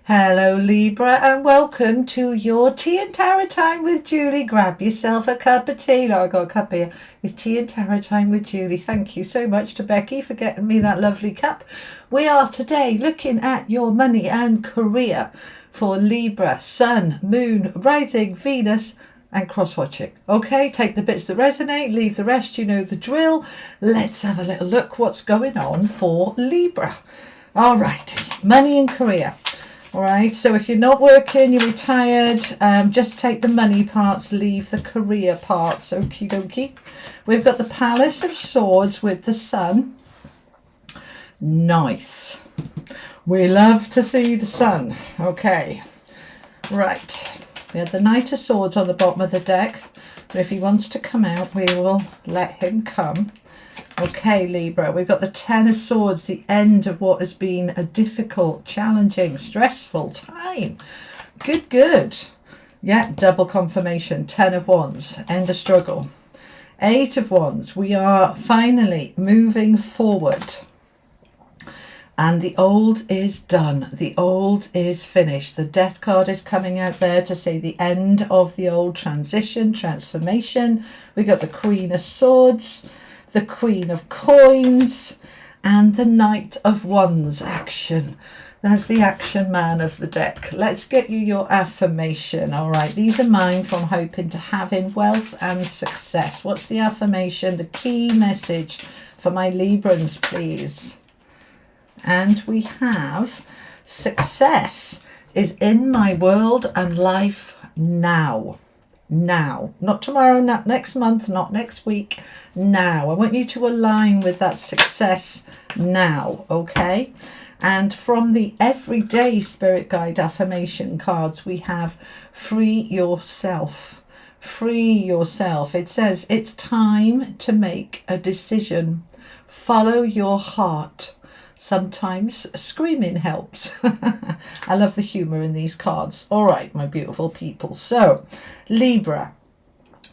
Hello Libra, and welcome to your tea and tarot time with Julie. Grab yourself a cup of tea. No, I got a cup here. It's tea and tarot time with Julie. Thank you so much to Becky for getting me that lovely cup. We are today looking at your money and career for Libra, Sun, Moon, Rising, Venus and cross-watching. Okay, take the bits that resonate, leave the rest, you know the drill. Let's have a little look what's going on for Libra. All right, money and career. All right, so if you're not working, you're retired, just take the money parts, leave the career parts. Okie dokie. We've got the Palace of Swords with the Sun. Nice. We love to see the sun. Okay, right. We had the Knight of Swords on the bottom of the deck, but if he wants to come out, we will let him come. Okay, Libra, we've got the Ten of Swords, the end of what has been a difficult, challenging, stressful time. Good, good. Yeah, double confirmation. 10 of Wands, end of struggle. 8 of Wands, we are finally moving forward. And the old is done. The old is finished. The Death card is coming out there to say the end of the old, transition, transformation. We got the Queen of Swords, the Queen of Coins, and the Knight of Wands. Action. That's the action man of the deck. Let's get you your affirmation. All right, these are mine from hoping to having wealth and success. What's the affirmation? The key message for my Librans, please. And we have success is in my world and life now. Now, not tomorrow, not next month, not next week. Now, I want you to align with that success now, okay? And from the everyday spirit guide affirmation cards, we have free yourself. Free yourself. It says it's time to make a decision. Follow your heart. Sometimes screaming helps. I love the humor in these cards. All right, my beautiful people. So, Libra,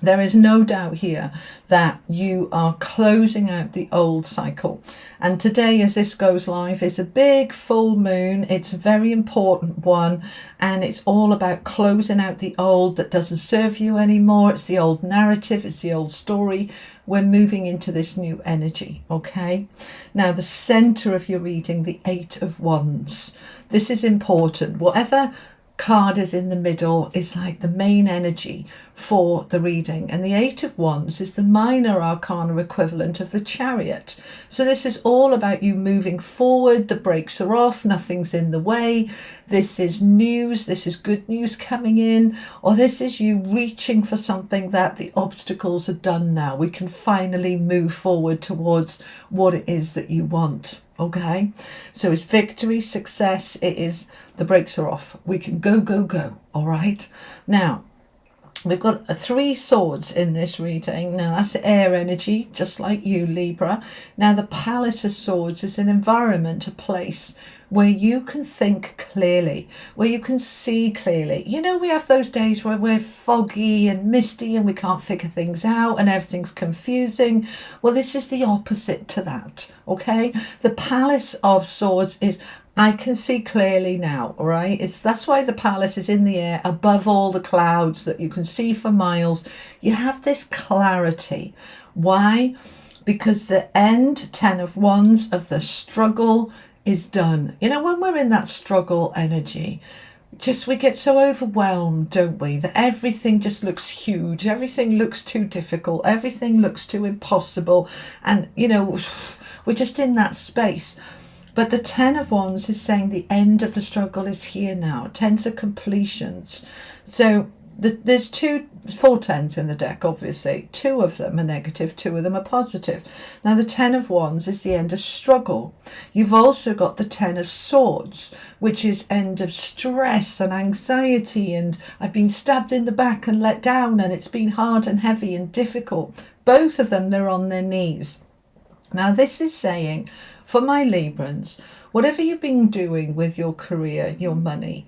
there is no doubt here that you are closing out the old cycle. And today, as this goes live, is a big full moon. It's a very important one. And it's all about closing out the old that doesn't serve you anymore. It's the old narrative. It's the old story. We're moving into this new energy, okay? Now, the center of your reading, the 8 of Wands. This is important. Whatever card is in the middle is like the main energy for the reading, and the 8 of Wands is the minor arcana equivalent of the Chariot. So this is all about you moving forward. The brakes are off, nothing's in the way. This is news, this is good news coming in, or this is you reaching for something that the obstacles are done now. We can finally move forward towards what it is that you want. Okay, so it's victory, success. It is the brakes are off. We can go, go, go. All right. Now, we've got 3 swords in this reading. Now, that's air energy, just like you, Libra. Now, the Palace of Swords is an environment, a place where you can think clearly, where you can see clearly. You know, we have those days where we're foggy and misty and we can't figure things out and everything's confusing. Well, this is the opposite to that, okay? The Palace of Swords is I can see clearly now, all right? That's why the palace is in the air above all the clouds that you can see for miles. You have this clarity. Why? Because the end, 10 of Wands, of the struggle is done. You know, when we're in that struggle energy, we get so overwhelmed, don't we? That everything just looks huge. Everything looks too difficult. Everything looks too impossible. And, you know, we're just in that space. But the 10 of Wands is saying the end of the struggle is here now. 10s are completions. So there's 4 10s in the deck, obviously. 2 of them are negative, 2 of them are positive. Now the 10 of Wands is the end of struggle. You've also got the 10 of Swords, which is end of stress and anxiety, and I've been stabbed in the back and let down, and it's been hard and heavy and difficult. Both of them, they're on their knees. Now this is saying, for my Librans, whatever you've been doing with your career, your money,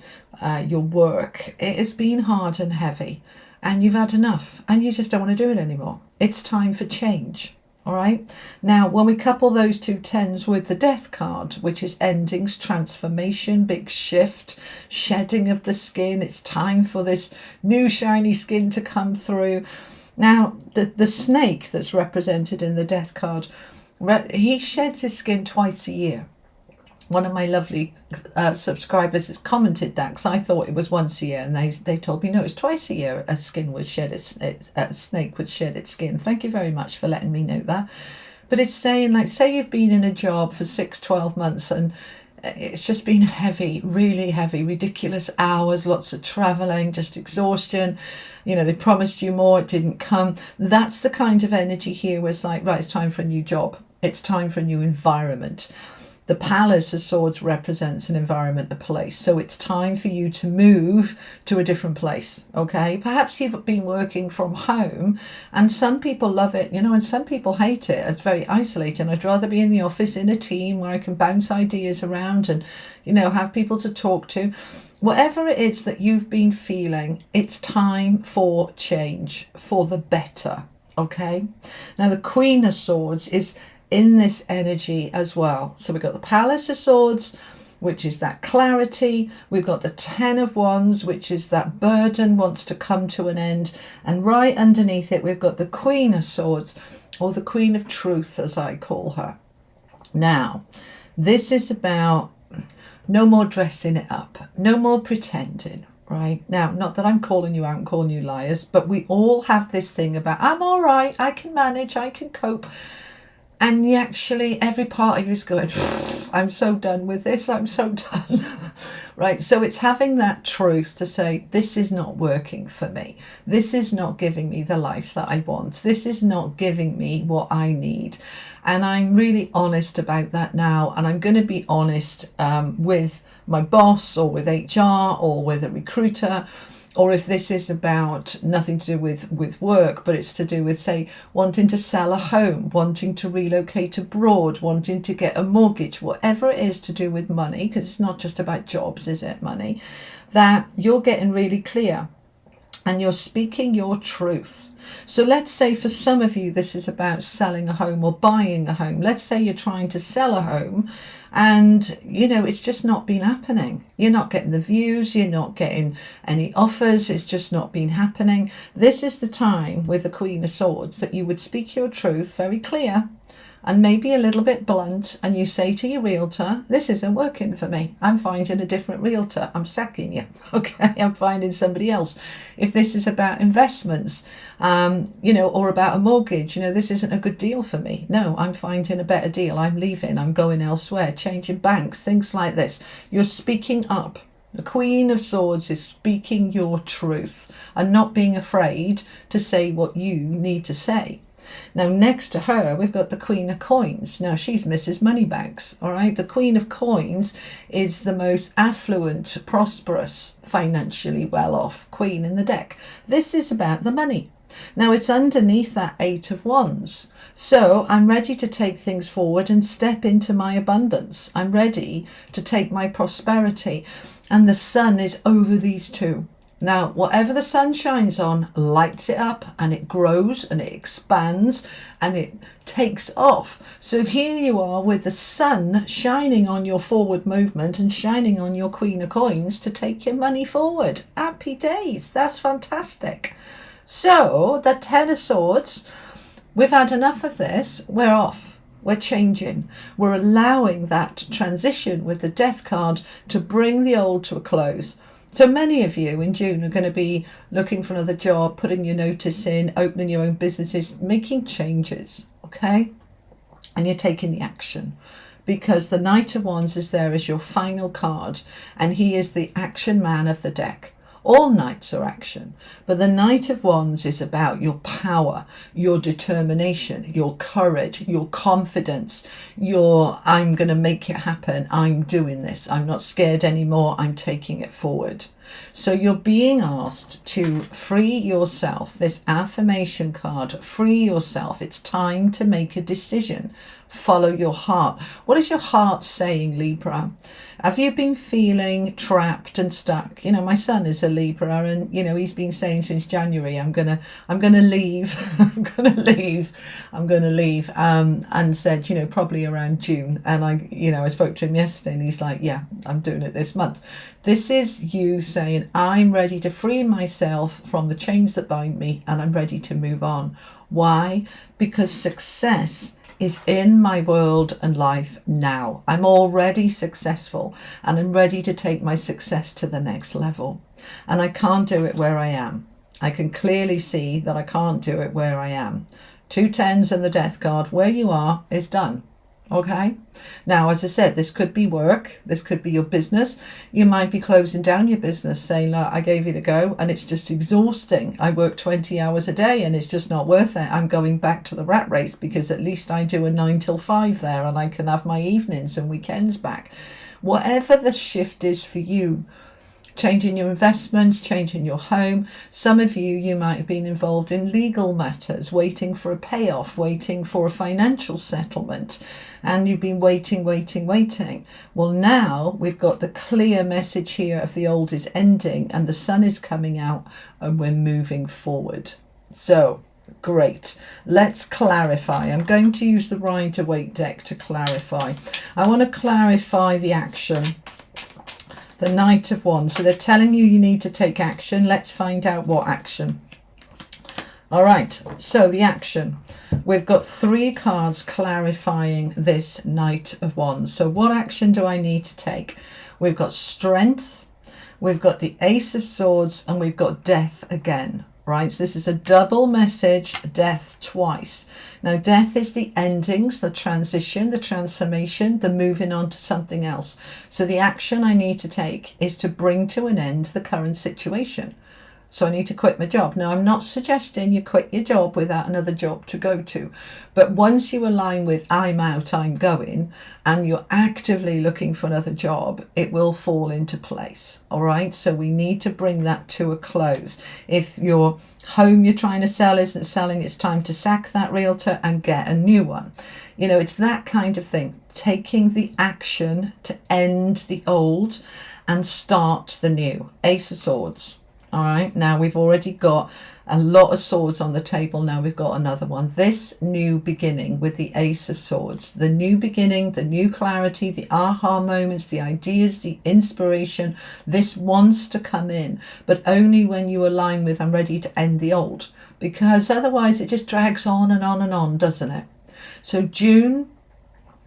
your work, it has been hard and heavy, and you've had enough, and you just don't want to do it anymore. It's time for change. All right. Now, when we couple those two tens with the death card, which is endings, transformation, big shift, shedding of the skin, it's time for this new shiny skin to come through. Now, the snake that's represented in the death card, he sheds his skin twice a year. One of my lovely subscribers has commented that, because I thought it was once a year, and they told me no, it's twice a year a snake would shed its skin. Thank you very much for letting me know that. But it's saying, like, say you've been in a job for 6-12 months and it's just been heavy, really heavy, ridiculous hours, lots of traveling, just exhaustion. You know, they promised you more, it didn't come. That's the kind of energy here where it's like, right, it's time for a new job. It's time for a new environment. The Palace of Swords represents an environment, a place. So it's time for you to move to a different place, okay? Perhaps you've been working from home, and some people love it, you know, and some people hate it. It's very isolating. I'd rather be in the office in a team where I can bounce ideas around and, you know, have people to talk to. Whatever it is that you've been feeling, it's time for change, for the better, okay? Now, the Queen of Swords is in this energy as well. So we've got the Palace of Swords, which is that clarity. We've got the Ten of Wands, which is that burden wants to come to an end. And right underneath it, we've got the Queen of Swords, or the Queen of Truth, as I call her. Now, this is about no more dressing it up, no more pretending. Right now, not that I'm calling you out and calling you liars, but we all have this thing about, I'm all right, I can manage, I can cope. And actually, every part of you is going, I'm so done with this. I'm so done. Right. So it's having that truth to say, this is not working for me. This is not giving me the life that I want. This is not giving me what I need. And I'm really honest about that now. And I'm going to be honest with my boss, or with HR, or with a recruiter. Or if this is about nothing to do with work, but it's to do with, say, wanting to sell a home, wanting to relocate abroad, wanting to get a mortgage, whatever it is to do with money, because it's not just about jobs, is it, money, that you're getting really clear and you're speaking your truth. So let's say for some of you, this is about selling a home or buying a home. Let's say you're trying to sell a home and, you know, it's just not been happening. You're not getting the views. You're not getting any offers. It's just not been happening. This is the time with the Queen of Swords that you would speak your truth very clear and maybe a little bit blunt, and you say to your realtor, this isn't working for me. I'm finding a different realtor. I'm sacking you. Okay, I'm finding somebody else. If this is about investments, you know, or about a mortgage, you know, this isn't a good deal for me. No, I'm finding a better deal. I'm leaving. I'm going elsewhere, changing banks, things like this. You're speaking up. The Queen of Swords is speaking your truth and not being afraid to say what you need to say. Now, next to her, we've got the Queen of Coins. Now, she's Mrs. Moneybags, all right? The Queen of Coins is the most affluent, prosperous, financially well-off queen in the deck. This is about the money. Now, it's underneath that Eight of Wands. So I'm ready to take things forward and step into my abundance. I'm ready to take my prosperity. And the sun is over these two. Now, whatever the sun shines on lights it up, and it grows and it expands and it takes off. So here you are with the sun shining on your forward movement and shining on your Queen of Coins to take your money forward. Happy days. That's fantastic. So the Ten of Swords, we've had enough of this. We're off. We're changing. We're allowing that transition with the Death card to bring the old to a close. So many of you in June are going to be looking for another job, putting your notice in, opening your own businesses, making changes, okay? And you're taking the action, because the Knight of Wands is there as your final card, and he is the action man of the deck. All knights are action, but the Knight of Wands is about your power, your determination, your courage, your confidence, your I'm going to make it happen, I'm doing this, I'm not scared anymore, I'm taking it forward. So you're being asked to free yourself, this affirmation card, free yourself. It's time to make a decision. Follow your heart. What is your heart saying, Libra? Have you been feeling trapped and stuck? You know, my son is a Libra, and you know, he's been saying since January, I'm gonna leave, I'm gonna leave, and said, you know, probably around June. And I spoke to him yesterday, and he's like, yeah, I'm doing it this month. This is you saying, I'm ready to free myself from the chains that bind me, and I'm ready to move on. Why? Because success is in my world and life now. I'm already successful, and I'm ready to take my success to the next level. And I can't do it where I am. I can clearly see that I can't do it where I am. 2 10s and the death card. Where you are is done. Okay. Now, as I said, this could be work. This could be your business. You might be closing down your business, saying, look, I gave it a go and it's just exhausting. I work 20 hours a day and it's just not worth it. I'm going back to the rat race, because at least I do a 9 till 5 there, and I can have my evenings and weekends back. Whatever the shift is for you, changing your investments, changing your home. Some of you might have been involved in legal matters, waiting for a payoff, waiting for a financial settlement, and you've been waiting. Well, now we've got the clear message here of the old is ending and the sun is coming out and we're moving forward. So, great. Let's clarify. I'm going to use the Rider-Waite deck to clarify. I want to clarify the action. The Knight of Wands. So they're telling you need to take action. Let's find out what action. All right. So the action. We've got 3 cards clarifying this Knight of Wands. So what action do I need to take? We've got strength. We've got the Ace of Swords, and we've got death again. Right, so this is a double message, death twice. Now, death is the endings, the transition, the transformation, the moving on to something else. So the action I need to take is to bring to an end the current situation. So I need to quit my job. Now, I'm not suggesting you quit your job without another job to go to. But once you align with I'm out, I'm going, and you're actively looking for another job, it will fall into place. All right. So we need to bring that to a close. If your home you're trying to sell isn't selling, it's time to sack that realtor and get a new one. You know, it's that kind of thing. Taking the action to end the old and start the new. Ace of Swords. All right, now we've already got a lot of swords on the table. Now we've got another one. This new beginning with the Ace of Swords. The new beginning, the new clarity, the aha moments, the ideas, the inspiration. This wants to come in, but only when you align with I'm ready to end the old. Because otherwise it just drags on and on and on, doesn't it? So June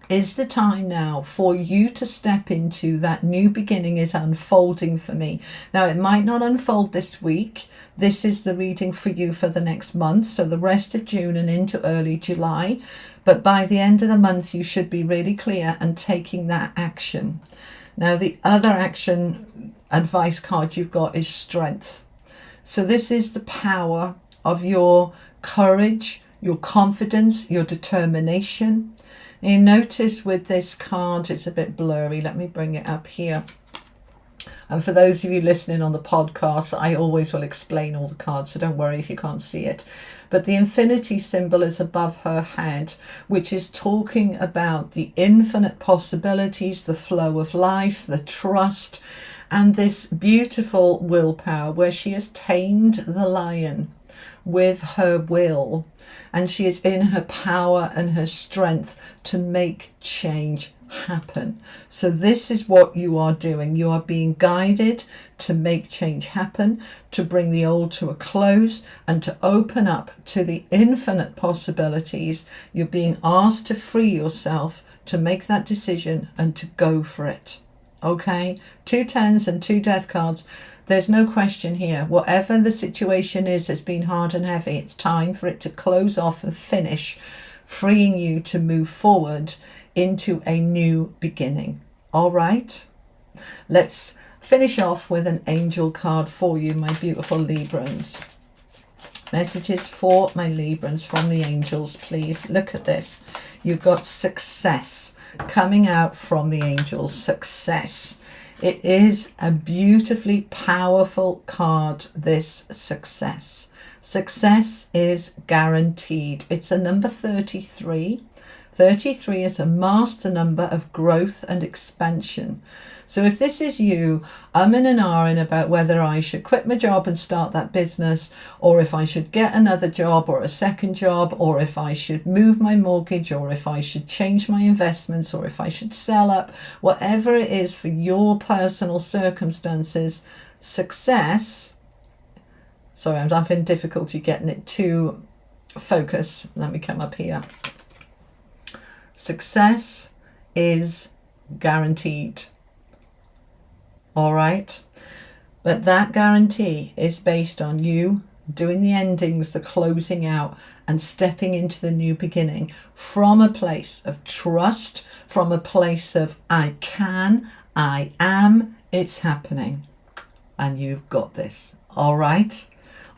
is the time now for you to step into that new beginning is unfolding for me. Now, it might not unfold this week. This is the reading for you for the next month, so the rest of June and into early July. But by the end of the month, you should be really clear and taking that action. Now, the other action advice card you've got is strength. So this is the power of your courage, your confidence, your determination. And you notice with this card, it's a bit blurry. Let me bring it up here. And for those of you listening on the podcast, I always will explain all the cards, so don't worry if you can't see it. But the infinity symbol is above her head, which is talking about the infinite possibilities, the flow of life, the trust, and this beautiful willpower where she has tamed the lion with her will, and she is in her power and her strength to make change happen. So this is what you are doing. You are being guided to make change happen, to bring the old to a close, and to open up to the infinite possibilities. You're being asked to free yourself, to make that decision and to go for it. Okay, 2 10s and 2 death cards. There's no question here. Whatever the situation is that's been hard and heavy, it's time for it to close off and finish, freeing you to move forward into a new beginning. All right, let's finish off with an angel card for you, my beautiful Librans. Messages for my Librans from the angels, please. Look at this. You've got success coming out from the angels. Success. It is a beautifully powerful card, this success. Success is guaranteed. It's a number 33. 33 is a master number of growth and expansion. So if this is you, I'm in and ahhing about whether I should quit my job and start that business, or if I should get another job or a second job, or if I should move my mortgage, or if I should change my investments, or if I should sell up, whatever it is for your personal circumstances, success, sorry, I'm having difficulty getting it to focus. Let me come up here. Success is guaranteed. All right. But that guarantee is based on you doing the endings, the closing out, and stepping into the new beginning from a place of trust, from a place of I can, I am, it's happening. And you've got this. All right.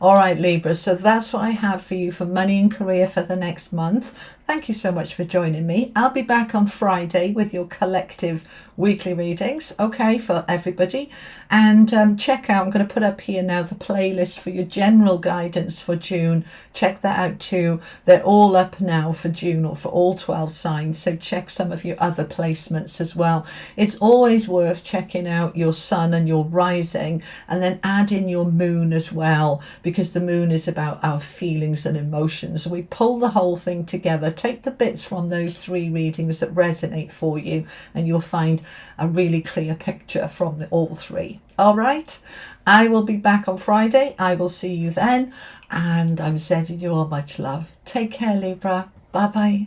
All right, Libra, so that's what I have for you for money and career for the next month. Thank you so much for joining me. I'll be back on Friday with your collective weekly readings, okay, for everybody. And check out, I'm going to put up here now the playlist for your general guidance for June. Check that out too. They're all up now for June, or for all 12 signs. So check some of your other placements as well. It's always worth checking out your sun and your rising, and then add in your moon as well, because the moon is about our feelings and emotions. We pull the whole thing together. Take the bits from those 3 readings that resonate for you, and you'll find a really clear picture from all 3. All right, I will be back on Friday. I will see you then, and I'm sending you all much love. Take care, Libra. Bye bye.